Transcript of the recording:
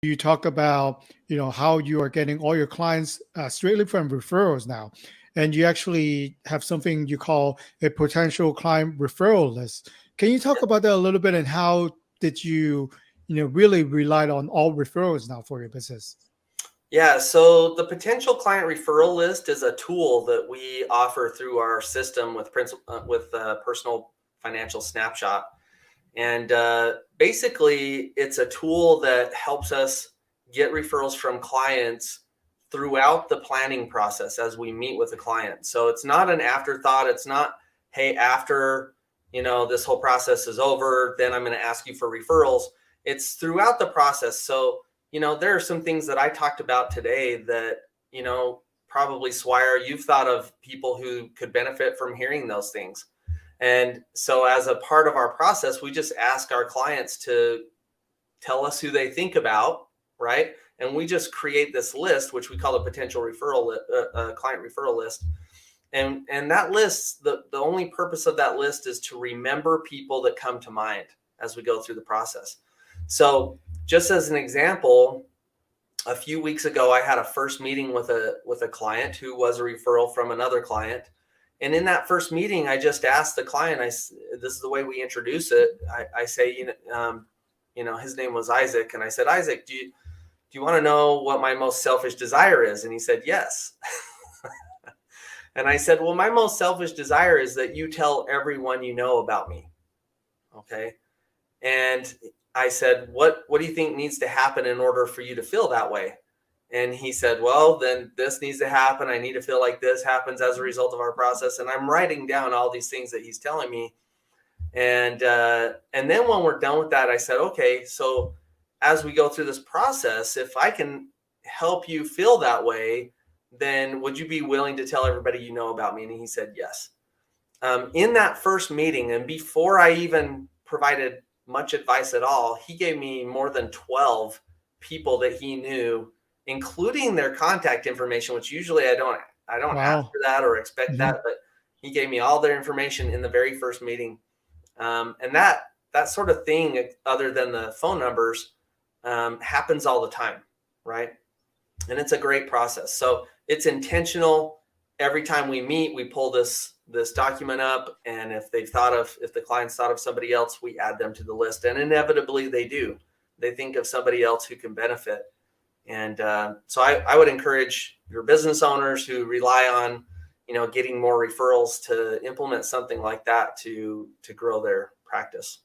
you talk about, how you are getting all your clients strictly from referrals now, and you actually have something you call a potential client referral list. Can you talk about that a little bit, and how did you, really relied on all referrals now for your business? Yeah, so the potential client referral list is a tool that we offer through our system with personal financial snapshot. And basically, it's a tool that helps us get referrals from clients throughout the planning process as we meet with the client. So it's not an afterthought. It's not, hey, after this whole process is over, then I'm going to ask you for referrals. It's throughout the process. So there are some things that I talked about today that probably, Swire, you've thought of people who could benefit from hearing those things. And so as a part of our process, we just ask our clients to tell us who they think about, right? And we just create this list, which we call a potential client referral list. And that list, the only purpose of that list is to remember people that come to mind as we go through the process. So just as an example, a few weeks ago, I had a first meeting with a client who was a referral from another client. And in that first meeting, I just asked the client, this is the way we introduce it. I say, his name was Isaac. And I said, Isaac, do you want to know what my most selfish desire is? And he said, yes. And I said, well, my most selfish desire is that you tell everyone you know about me. Okay. And I said, what do you think needs to happen in order for you to feel that way? And he said, well, then this needs to happen. I need to feel like this happens as a result of our process. And I'm writing down all these things that he's telling me. And then when we're done with that, I said, okay, so as we go through this process, if I can help you feel that way, then would you be willing to tell everybody you know about me? And he said, yes. In that first meeting, and before I even provided much advice at all, he gave me more than 12 people that he knew, including their contact information, which usually I don't ask Wow. for that or expect Hmm. that, but he gave me all their information in the very first meeting. And that sort of thing, other than the phone numbers, happens all the time, right? And it's a great process. So it's intentional. Every time we meet, we pull this document up, and if the clients thought of somebody else, we add them to the list, and inevitably they do. They think of somebody else who can benefit. And so I would encourage your business owners who rely on getting more referrals to implement something like that to grow their practice.